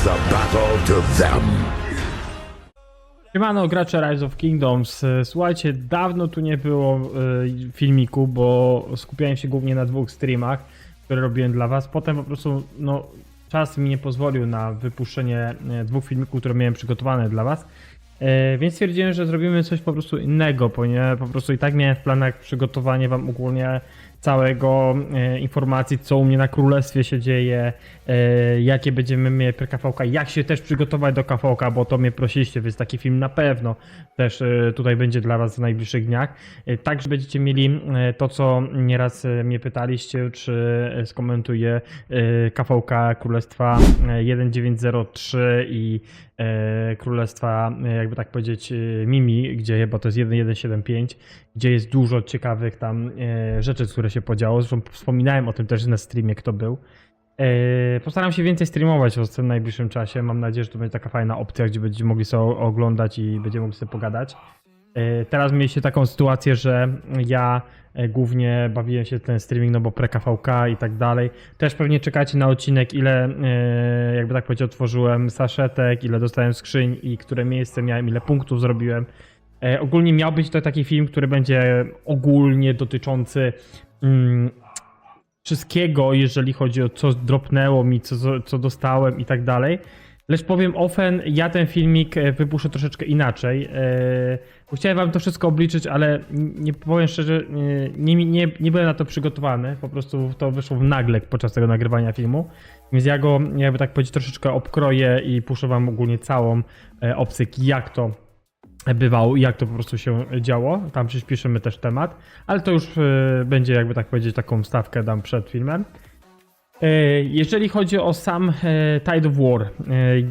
the battle to them. Siemano, gracze Rise of Kingdoms. Słuchajcie, dawno tu nie było filmiku, bo skupiałem się głównie na dwóch streamach, które robiłem dla was. Potem po prostu, no, czas mi nie pozwolił na wypuszczenie dwóch filmików, które miałem przygotowane dla was. Więc stwierdziłem, że zrobimy coś po prostu innego, ponieważ po prostu i tak miałem w planach przygotowanie wam ogólnie całego informacji, co u mnie na królestwie się dzieje, jakie będziemy mieli PKV-ka, jak się też przygotować do KV-ka, bo to mnie prosiliście, więc taki film na pewno też tutaj będzie dla was w najbliższych dniach. Także będziecie mieli to, co nieraz mnie pytaliście, czy skomentuję KV-ka Królestwa 1903 i Królestwa, jakby tak powiedzieć, Mimi, gdzie, bo to jest 1175, gdzie jest dużo ciekawych tam rzeczy, które się podziało. Zresztą wspominałem o tym też na streamie, kto był. Postaram się więcej streamować w tym najbliższym czasie. Mam nadzieję, że to będzie taka fajna opcja, gdzie będziecie mogli sobie oglądać i będziemy mogli sobie pogadać. Teraz mieliście taką sytuację, że ja głównie bawiłem się w ten streaming, no bo pre-KVK i tak dalej. Też pewnie czekacie na odcinek, ile, jakby tak powiedzieć, otworzyłem saszetek, ile dostałem skrzyń i które miejsce miałem, ile punktów zrobiłem. Ogólnie miał być to taki film, który będzie ogólnie dotyczący wszystkiego, jeżeli chodzi o co dropnęło mi, co dostałem i tak dalej. Lecz powiem offen, ja ten filmik wypuszczę troszeczkę inaczej. Bo chciałem wam to wszystko obliczyć, ale nie powiem szczerze, nie byłem na to przygotowany. Po prostu to wyszło nagle podczas tego nagrywania filmu. Więc ja go, jakby tak powiedzieć, troszeczkę obkroję i puszczę wam ogólnie całą opcyk, jak to bywało i jak to po prostu się działo. Tam przyspieszymy też temat, ale to już będzie, jakby tak powiedzieć, taką wstawkę dam przed filmem. Jeżeli chodzi o sam Tide of War,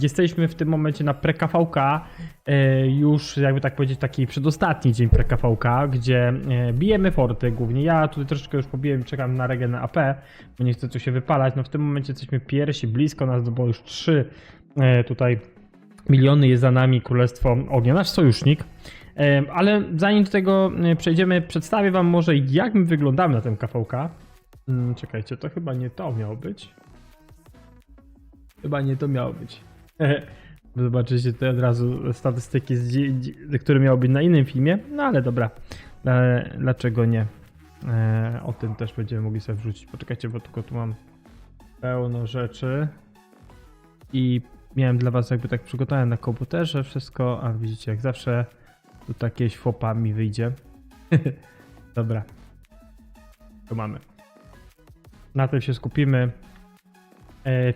jesteśmy w tym momencie na pre-KVK, już jakby tak powiedzieć taki przedostatni dzień pre-KVK, gdzie bijemy forty głównie. Ja tutaj troszeczkę już pobiłem, czekam na regen AP, bo nie chcę tu się wypalać. No w tym momencie jesteśmy pierwsi, blisko nas, bo już 3 tutaj miliony jest za nami Królestwo Ognia, nasz sojusznik. Ale zanim do tego przejdziemy, przedstawię wam może, jak my wyglądamy na tym KVK. Czekajcie, to chyba nie to miało być. Chyba nie to miało być. Zobaczycie tutaj od razu statystyki, które miało być na innym filmie. No ale dobra, dlaczego nie? O tym też będziemy mogli sobie wrzucić. Poczekajcie, bo tylko tu mam pełno rzeczy. I miałem dla was jakby tak przygotowałem na komputerze wszystko, a widzicie, jak zawsze tu jakieś fopa mi wyjdzie. Dobra. To mamy. Na tym się skupimy.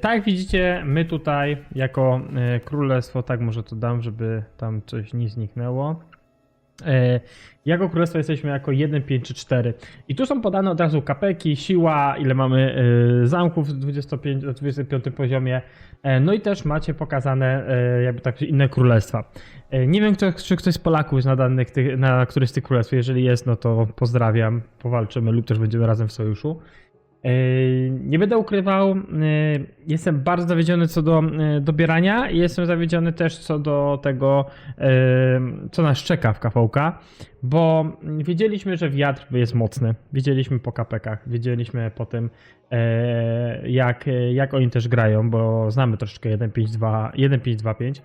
Tak jak widzicie, my tutaj jako królestwo, tak może to dam, żeby tam coś nie zniknęło. Jako królestwo jesteśmy jako 1, 5 czy 4. I tu są podane od razu kapeki, siła, ile mamy zamków w 25 poziomie. No i też macie pokazane jakby tak inne królestwa. Nie wiem, czy ktoś z Polaków jest na któryś z tych królestw. Jeżeli jest, no to pozdrawiam, powalczymy lub też będziemy razem w sojuszu. Nie będę ukrywał, jestem bardzo zawiedziony co do dobierania i jestem zawiedziony też co do tego, co nas czeka w KVK, bo wiedzieliśmy, że wiatr jest mocny, wiedzieliśmy po kapekach, wiedzieliśmy po tym, jak oni też grają, bo znamy troszeczkę 1.5.2.5.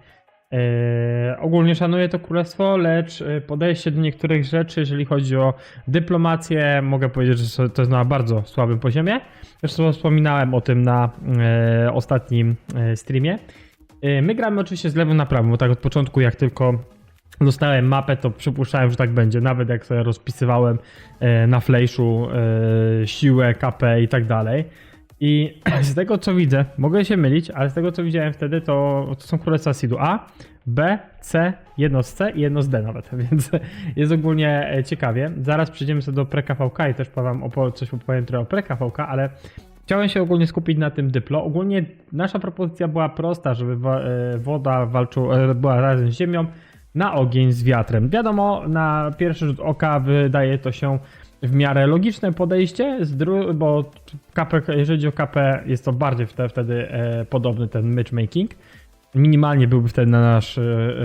Ogólnie szanuję to królestwo, lecz podejście do niektórych rzeczy, jeżeli chodzi o dyplomację, mogę powiedzieć, że to jest na bardzo słabym poziomie. Zresztą wspominałem o tym na ostatnim streamie. My gramy oczywiście z lewo na prawo, bo tak od początku, jak tylko dostałem mapę, to przypuszczałem, że tak będzie. Nawet jak sobie rozpisywałem na flashu siłę, KP i tak dalej. I z tego co widzę, mogę się mylić, ale z tego co widziałem wtedy, to są królestwa seedu A, B, C, jedno z C i jedno z D nawet, więc jest ogólnie ciekawie. Zaraz przejdziemy sobie do pre-KVK i też coś opowiem trochę o pre-KVK, ale chciałem się ogólnie skupić na tym dyplo. Ogólnie nasza propozycja była prosta, żeby woda była razem z ziemią, na ogień z wiatrem. Wiadomo, na pierwszy rzut oka wydaje to się w miarę logiczne podejście, bo jeżeli chodzi o KP, jest to bardziej wtedy podobny ten matchmaking. Minimalnie byłby wtedy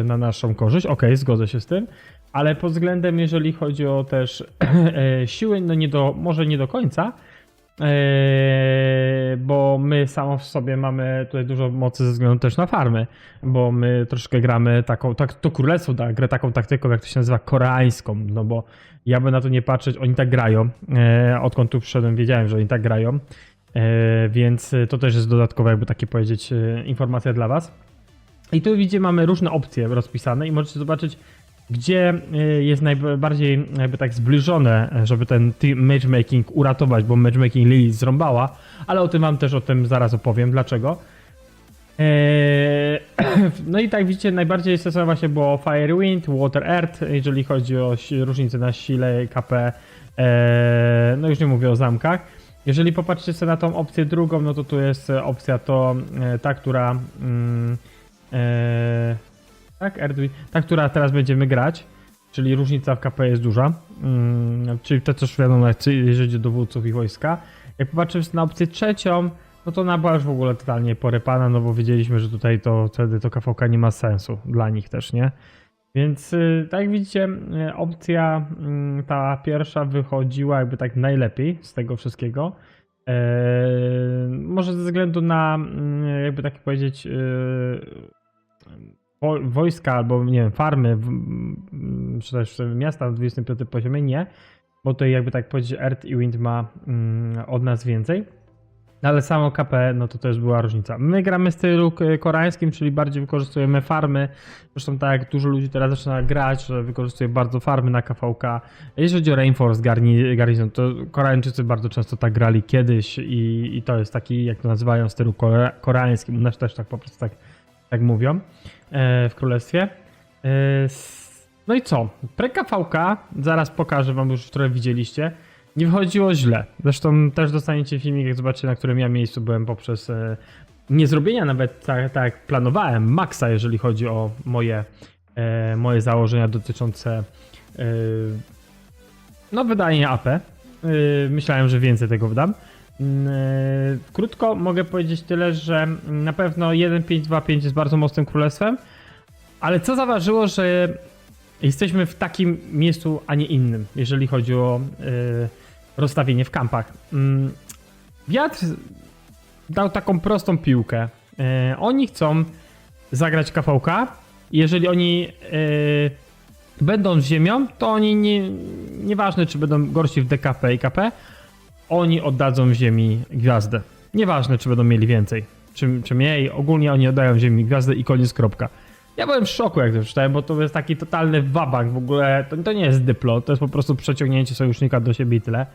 na naszą korzyść. Ok, zgodzę się z tym, ale pod względem, jeżeli chodzi o też siły, no może nie do końca, bo my samo w sobie mamy tutaj dużo mocy ze względu też na farmy, bo my troszkę gramy taką, to królestwo da grę taką taktyką, jak to się nazywa, koreańską, no bo ja by na to nie patrzeć, oni tak grają, odkąd tu przyszedłem wiedziałem, że oni tak grają, więc to też jest dodatkowa, jakby takie powiedzieć, informacja dla was. I tu widzicie, mamy różne opcje rozpisane i możecie zobaczyć, gdzie jest najbardziej jakby tak zbliżone, żeby ten matchmaking uratować, bo matchmaking Lilith zrąbała, ale o tym wam też zaraz opowiem, dlaczego. No i tak widzicie, najbardziej stosowane właśnie było Fire, Wind, Water, Earth, jeżeli chodzi o różnicę na sile, KP, no już nie mówię o zamkach. Jeżeli popatrzycie sobie na tą opcję drugą, no to tu jest opcja ta, która tak, ta, która teraz będziemy grać, czyli różnica w KP jest duża, czyli to też wiadomo, jeżeli chodzi o dowódców i wojska. Jak popatrzymy na opcję trzecią, no to ona była już w ogóle totalnie porypana, no bo wiedzieliśmy, że tutaj wtedy to KVK nie ma sensu dla nich też, nie? Więc tak jak widzicie, opcja ta pierwsza wychodziła jakby tak najlepiej z tego wszystkiego. Może ze względu na, jakby tak powiedzieć, wojska albo nie wiem, farmy, czy też miasta w 25 poziomie, nie, bo tutaj jakby tak powiedzieć Earth i Wind ma od nas więcej, ale samo KP, no to też była różnica. My gramy w stylu koreańskim, czyli bardziej wykorzystujemy farmy, zresztą tak jak dużo ludzi teraz zaczyna grać, że wykorzystuje bardzo farmy na KVK. Jeśli chodzi o Reinforced Garrison, to Koreańczycy bardzo często tak grali kiedyś i to jest taki, jak to nazywają, w stylu koreańskim, u nas też tak po prostu tak mówią w królestwie. No i co? Pre-KVK, zaraz pokażę wam, już trochę widzieliście, nie wychodziło źle. Zresztą też dostaniecie filmik, jak zobaczycie, na którym ja miejscu byłem poprzez nie zrobienia nawet tak jak planowałem, maksa, jeżeli chodzi o moje założenia dotyczące no wydania AP. Myślałem, że więcej tego wydam. Krótko mogę powiedzieć tyle, że na pewno 1.5.2.5 jest bardzo mocnym królestwem, ale co zaważyło, że jesteśmy w takim miejscu, a nie innym, jeżeli chodzi o rozstawienie w kampach. Wiatr dał taką prostą piłkę. Oni chcą zagrać KVK. Jeżeli oni będą z ziemią, to oni nieważne, czy będą gorsi w DKP i KP, oni oddadzą ziemi gwiazdę. Nieważne, czy będą mieli więcej, czy mniej, ogólnie oni oddają ziemi gwiazdę i koniec, kropka. Ja byłem w szoku, jak to przeczytałem, bo to jest taki totalny wabank w ogóle, to nie jest dyplo, to jest po prostu przeciągnięcie sojusznika do siebie i tyle.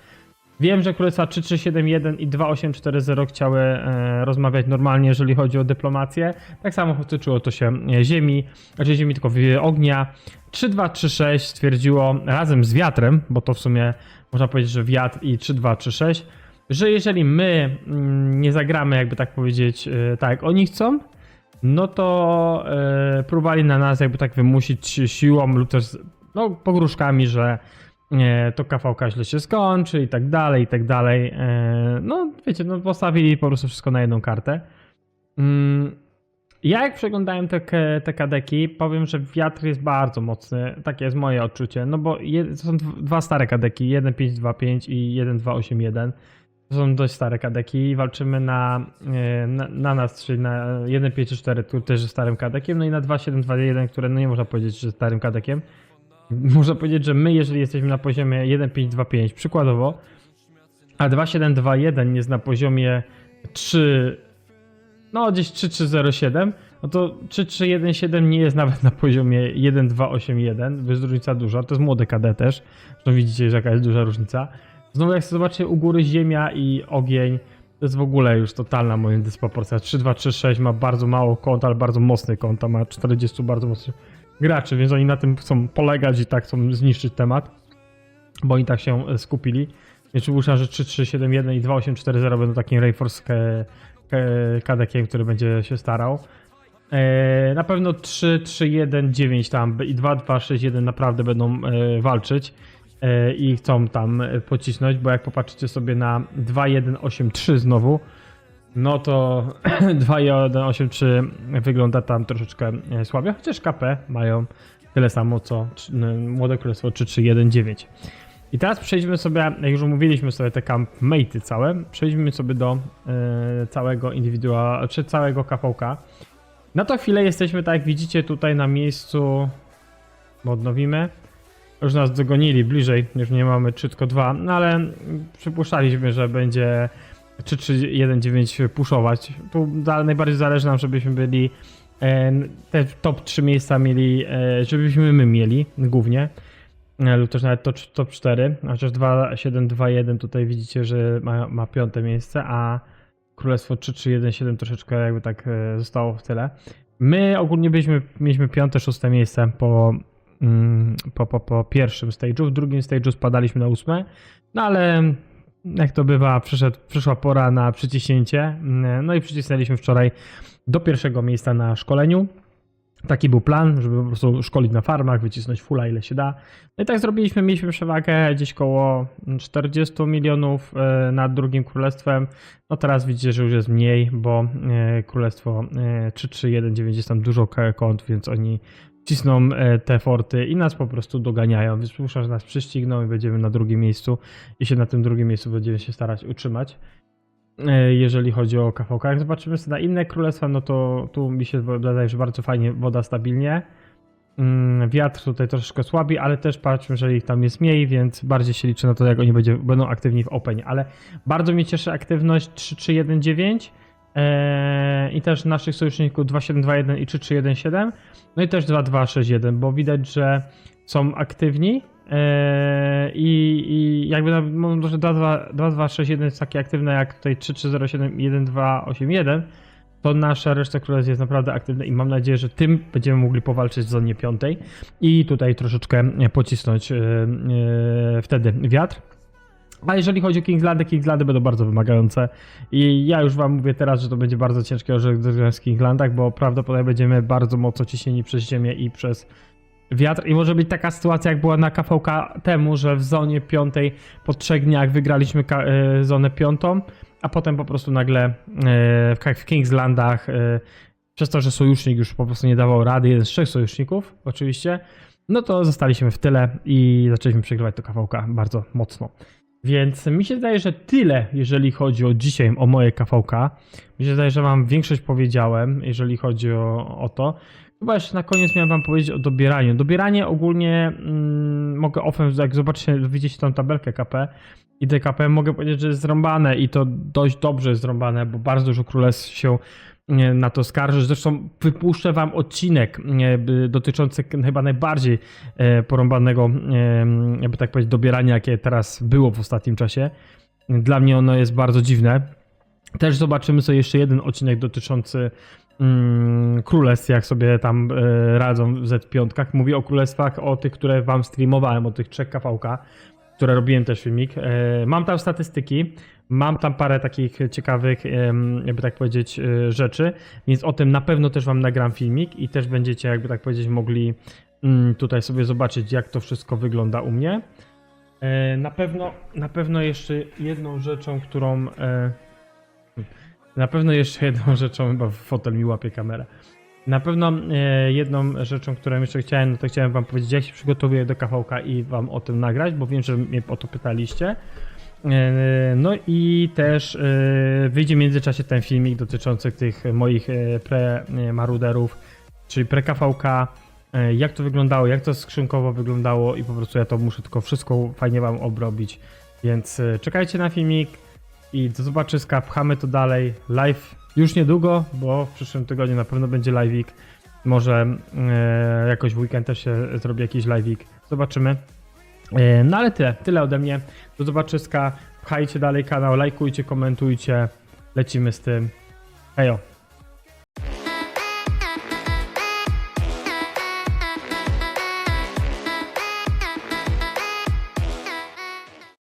Wiem, że królestwa 3371 i 2840 chciały rozmawiać normalnie, jeżeli chodzi o dyplomację. Tak samo tyczyło to się ziemi, tylko ognia. 3236 stwierdziło razem z wiatrem, bo to w sumie można powiedzieć, że wiatr i 3236, że jeżeli my nie zagramy, jakby tak powiedzieć, tak jak oni chcą, no to próbowali na nas jakby tak wymusić siłą lub też no, pogróżkami, że to KVK źle się skończy i tak dalej, i tak dalej. No wiecie, no postawili po prostu wszystko na jedną kartę. Ja jak przeglądałem te kadeki, powiem, że wiatr jest bardzo mocny, takie jest moje odczucie, no bo to są dwa stare kadeki, 1.5.2.5 i 1.2.8.1. To są dość stare kadeki, walczymy na nas, czyli na 1.5.4, który też jest starym kadekiem, no i na 2.7.2.1, które no nie można powiedzieć, że jest starym kadekiem. Można powiedzieć, że my, jeżeli jesteśmy na poziomie 1.5.2.5 przykładowo, a 2.7.2.1 jest na poziomie 3, no gdzieś 3.3.0.7, no to 3.3.1.7 nie jest nawet na poziomie 1.2.8.1, jest różnica duża, to jest młode KD też, zresztą widzicie, że jaka jest duża różnica. Znowu jak sobie zobaczycie u góry ziemia i ogień, to jest w ogóle już totalna moja dysproporcja. 3.2.3.6 ma bardzo mało kont, ale bardzo mocny kont, ma 40 bardzo mocnych graczy, więc oni na tym chcą polegać i tak chcą zniszczyć temat, bo oni tak się skupili. Więc przypuszczam, że 3.3.7.1 i 2.8.4.0 będą takim Reinforce kadekiem, który będzie się starał. Na pewno 3.3.1.9 tam i 2.2.6.1 naprawdę będą walczyć i chcą tam pocisnąć, bo jak popatrzycie sobie na 2.1.8.3 znowu, no to 2.1.8.3 wygląda tam troszeczkę słabiej, chociaż KP mają tyle samo co Młode Królestwo 3.3.1.9. I teraz przejdźmy sobie, jak już omówiliśmy sobie te campmate'y całe, przejdźmy sobie do całego indywidualnego, czy całego KVK. Na to chwilę jesteśmy, tak jak widzicie, tutaj na miejscu, bo odnowimy. Już nas dogonili bliżej, już nie mamy 3 tylko 2, no ale przypuszczaliśmy, że będzie 3-3-1-9 puszować. Tu najbardziej zależy nam, żebyśmy byli te top 3 miejsca mieli, żebyśmy my mieli głównie, lub też nawet top 4, chociaż 2-7-2-1 tutaj widzicie, że ma 5. miejsce, a Królestwo 3-3-1-7 troszeczkę jakby tak zostało w tyle. My ogólnie mieliśmy 5-6 miejsce po pierwszym stage'u, w drugim stage'u spadaliśmy na 8, no ale jak to bywa, przyszła pora na przyciśnięcie, no i przycisnęliśmy wczoraj do 1. miejsca na szkoleniu. Taki był plan, żeby po prostu szkolić na farmach, wycisnąć fulla ile się da. No i tak zrobiliśmy, mieliśmy przewagę gdzieś koło 40 milionów nad drugim królestwem. No teraz widzicie, że już jest mniej, bo królestwo 3-3-1-9 jest tam dużo kont, więc oni cisną te forty i nas po prostu doganiają, więc przypuszczam, że nas przyścigną i będziemy na drugim miejscu i się na tym drugim miejscu będziemy się starać utrzymać. Jeżeli chodzi o KVK, jak zobaczymy sobie na inne królestwa, no to tu mi się wydaje, że bardzo fajnie woda stabilnie. Wiatr tutaj troszeczkę słabi, ale też patrzmy, że ich tam jest mniej, więc bardziej się liczy na to, jak oni będą aktywni w Openie. Ale bardzo mnie cieszy aktywność 3-3-1-9 i też naszych sojuszników 2-7-2-1 i 3-3-1-7, no i też 2-2-6-1, bo widać, że są aktywni. I jakby może 2-2-6-1 jest takie aktywne jak tutaj 3-3-0-7-1-2-8-1, to nasza reszta królestw jest naprawdę aktywna i mam nadzieję, że tym będziemy mogli powalczyć w zonie 5 i tutaj troszeczkę pocisnąć wtedy wiatr. A jeżeli chodzi o Kingslandy będą bardzo wymagające i ja już wam mówię teraz, że to będzie bardzo ciężkie rozwiązanie w Kingslandach, bo prawdopodobnie będziemy bardzo mocno ciśnieni przez ziemię i przez wiatr i może być taka sytuacja, jak była na KVK temu, że w zonie 5 po 3 dniach wygraliśmy zonę 5, a potem po prostu nagle w Kingslandach przez to, że sojusznik już po prostu nie dawał rady, jeden z 3 sojuszników oczywiście, no to zostaliśmy w tyle i zaczęliśmy przegrywać to KVK bardzo mocno. Więc mi się zdaje, że tyle, jeżeli chodzi o dzisiaj, o moje KVK. Mi się zdaje, że wam większość powiedziałem, jeżeli chodzi o to. Chyba jeszcze na koniec miałem wam powiedzieć o dobieraniu. Dobieranie ogólnie mogę jak zobaczycie, widzicie tą tabelkę KP i DKP, mogę powiedzieć, że jest zrąbane i to dość dobrze jest zrąbane, bo bardzo dużo królestw się na to skarży. Zresztą wypuszczę wam odcinek dotyczący chyba najbardziej porąbanego, jakby tak powiedzieć, dobierania, jakie teraz było w ostatnim czasie. Dla mnie ono jest bardzo dziwne. Też zobaczymy sobie jeszcze jeden odcinek dotyczący królestw, jak sobie tam radzą w Z5. Mówię o królestwach, o tych, które wam streamowałem, o tych 3 KVK, które robiłem też filmik. Mam tam statystyki, mam tam parę takich ciekawych, jakby tak powiedzieć, rzeczy, więc o tym na pewno też wam nagram filmik i też będziecie, jakby tak powiedzieć, mogli tutaj sobie zobaczyć, jak to wszystko wygląda u mnie. Na pewno jeszcze jedną rzeczą, chyba fotel mi łapie kamerę. Na pewno jedną rzeczą, którą jeszcze chciałem, no to chciałem wam powiedzieć, jak się przygotowuję do KVK i wam o tym nagrać, bo wiem, że mnie o to pytaliście. No i też wyjdzie w międzyczasie ten filmik dotyczący tych moich pre-maruderów, czyli pre-KVK, jak to wyglądało, jak to skrzynkowo wyglądało i po prostu ja to muszę tylko wszystko fajnie wam obrobić, więc czekajcie na filmik i do zobaczyska, pchamy to dalej, live już niedługo, bo w przyszłym tygodniu na pewno będzie live'ik, może jakoś w weekend też się zrobi jakiś live'ik, zobaczymy. No ale tyle ode mnie, do zobaczyska, pchajcie dalej kanał, lajkujcie, komentujcie, lecimy z tym, hejo.